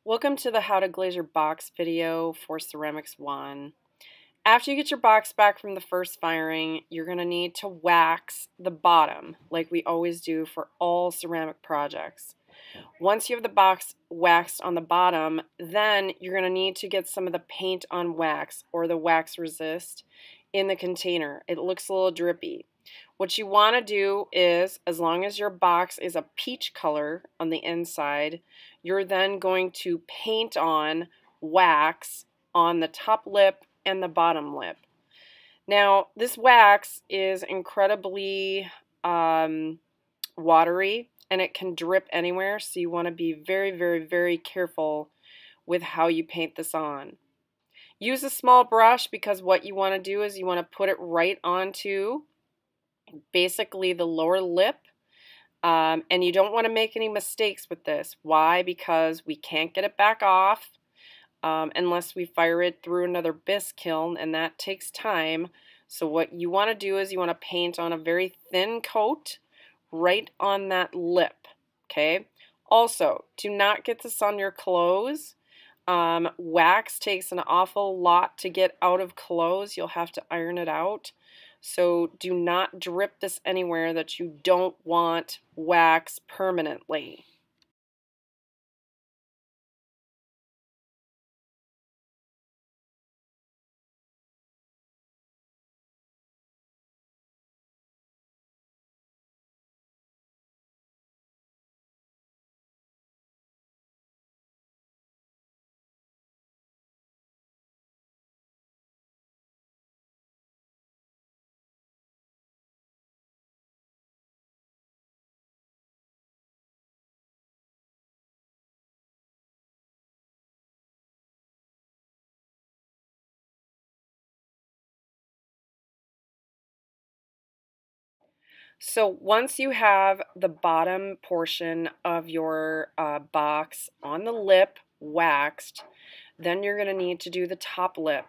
Welcome to the How to Glaze Your Box video for Ceramics 1. After you get your box back from the first firing, you're going to need to wax the bottom like we always do for all ceramic projects. Once you have the box waxed on the bottom, then you're going to need to get some of the paint on wax or the wax resist in the container. It looks a little drippy. What you want to do is, as long as your box is a peach color on the inside, you're then going to paint on wax on the top lip and the bottom lip. Now, this wax is incredibly watery and it can drip anywhere, so you want to be very, very, very careful with how you paint this on. Use a small brush because what you want to do is you want to put it right onto basically the lower lip, and you don't want to make any mistakes with this. Why? Because we can't get it back off unless we fire it through another bisque kiln, and that takes time. So what you want to do is you want to paint on a very thin coat right on that lip. Okay. Also, do not get this on your clothes. Wax takes an awful lot to get out of clothes. You'll have to iron it out. So do not drip this anywhere that you don't want wax permanently. So once you have the bottom portion of your box on the lip waxed, then you're going to need to do the top lip.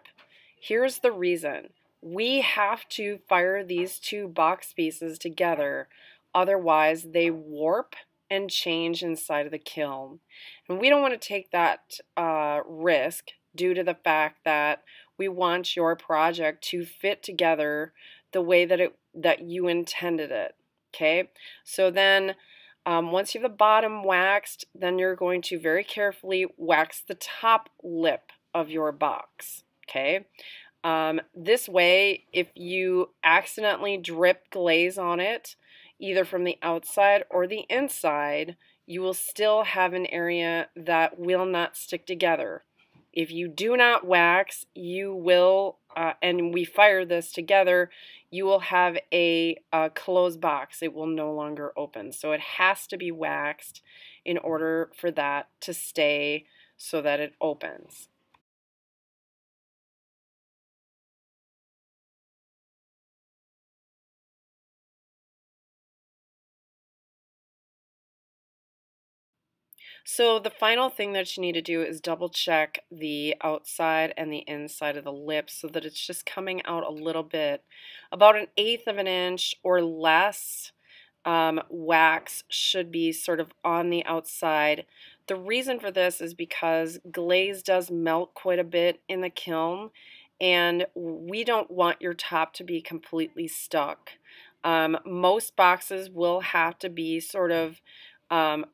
Here's the reason. We have to fire these two box pieces together, otherwise they warp and change inside of the kiln. And we don't want to take that risk due to the fact that we want your project to fit together the way that you intended it. Okay, so then once you have the bottom waxed, then you're going to very carefully wax the top lip of your box. Okay, this way, if you accidentally drip glaze on it, either from the outside or the inside, you will still have an area that will not stick together. If you do not wax, you will, and we fire this together, you will have a closed box. It will no longer open. So it has to be waxed in order for that to stay so that it opens. So the final thing that you need to do is double check the outside and the inside of the lip so that it's just coming out a little bit. About 1/8 of an inch or less wax should be sort of on the outside. The reason for this is because glaze does melt quite a bit in the kiln, and we don't want your top to be completely stuck. Most boxes will have to be sort of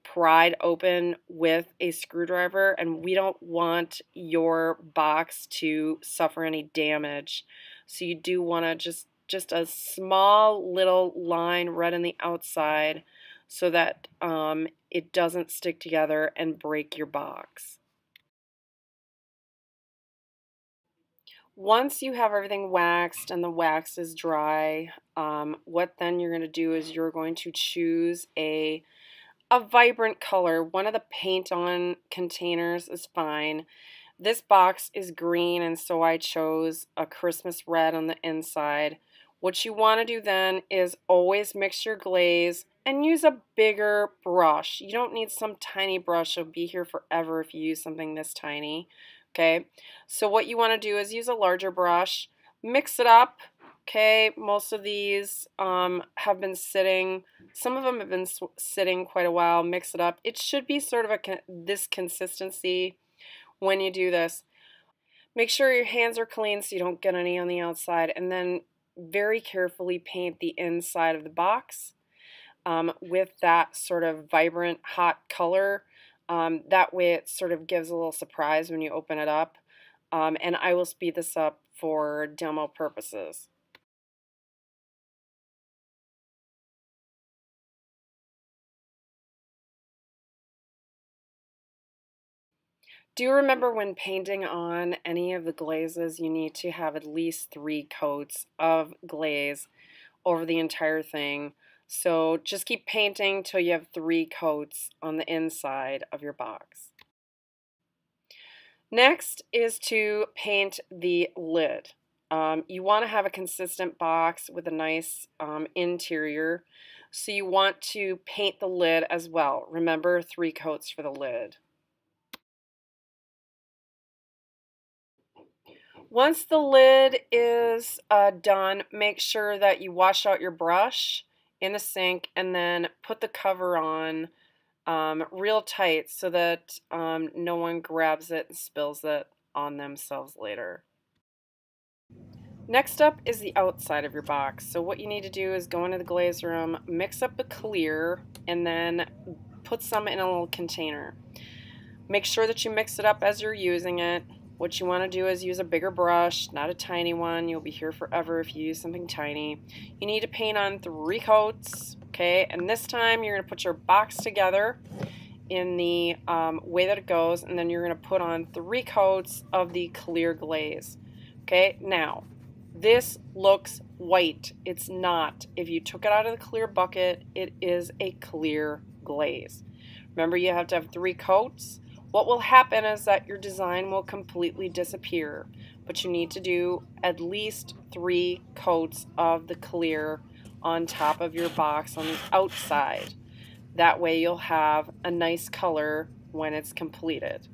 pried open with a screwdriver, and we don't want your box to suffer any damage. So you do want to just a small little line right on the outside so that it doesn't stick together and break your box. Once you have everything waxed and the wax is dry, what then you're going to do is you're going to choose a vibrant color. One of the paint on containers is fine. This box is green, and so I chose a Christmas red on the inside. What you want to do then is always mix your glaze and use a bigger brush. You don't need some tiny brush. It'll be here forever if you use something this tiny. Okay, so what you want to do is use a larger brush, mix it up, Okay, most of these have been sitting. Some of them have been sitting quite a while. Mix it up. It should be sort of this consistency when you do this. Make sure your hands are clean so you don't get any on the outside, and then very carefully paint the inside of the box with that sort of vibrant hot color. That way it sort of gives a little surprise when you open it up. And I will speed this up for demo purposes. Do remember when painting on any of the glazes, you need to have at least 3 coats of glaze over the entire thing. So just keep painting till you have 3 coats on the inside of your box. Next is to paint the lid. You want to have a consistent box with a nice interior, so you want to paint the lid as well. Remember, 3 coats for the lid. Once the lid is done, make sure that you wash out your brush in the sink and then put the cover on real tight so that no one grabs it and spills it on themselves later. Next up is the outside of your box. So what you need to do is go into the glaze room, mix up the clear, and then put some in a little container. Make sure that you mix it up as you're using it. What you want to do is use a bigger brush, not a tiny one. You'll be here forever if you use something tiny. You need to paint on 3 coats, okay? And this time you're going to put your box together in the way that it goes, and then you're going to put on 3 coats of the clear glaze. Okay, now this looks white. It's not. If you took it out of the clear bucket, it is a clear glaze. Remember, you have to have 3 coats. What will happen is that your design will completely disappear, but you need to do at least 3 coats of the clear on top of your box on the outside. That way you'll have a nice color when it's completed.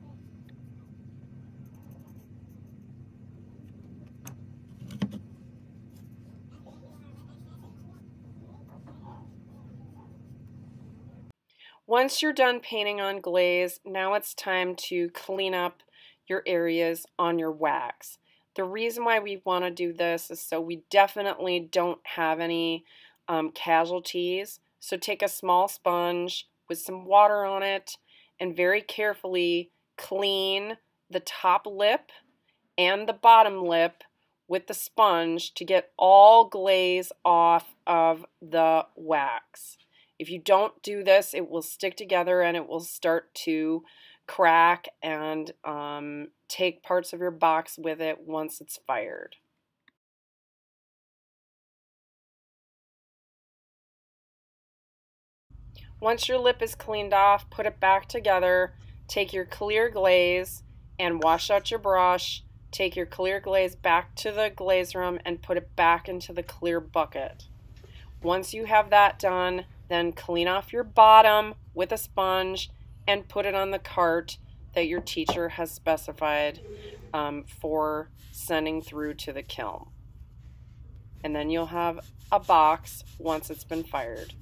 Once you're done painting on glaze, now it's time to clean up your areas on your wax. The reason why we want to do this is so we definitely don't have any casualties. So take a small sponge with some water on it and very carefully clean the top lip and the bottom lip with the sponge to get all glaze off of the wax. If you don't do this, it will stick together and it will start to crack and take parts of your box with it once it's fired. Once your lip is cleaned off, put it back together, take your clear glaze and wash out your brush, take your clear glaze back to the glaze room and put it back into the clear bucket. Once you have that done, then clean off your bottom with a sponge and put it on the cart that your teacher has specified for sending through to the kiln. And then you'll have a box once it's been fired.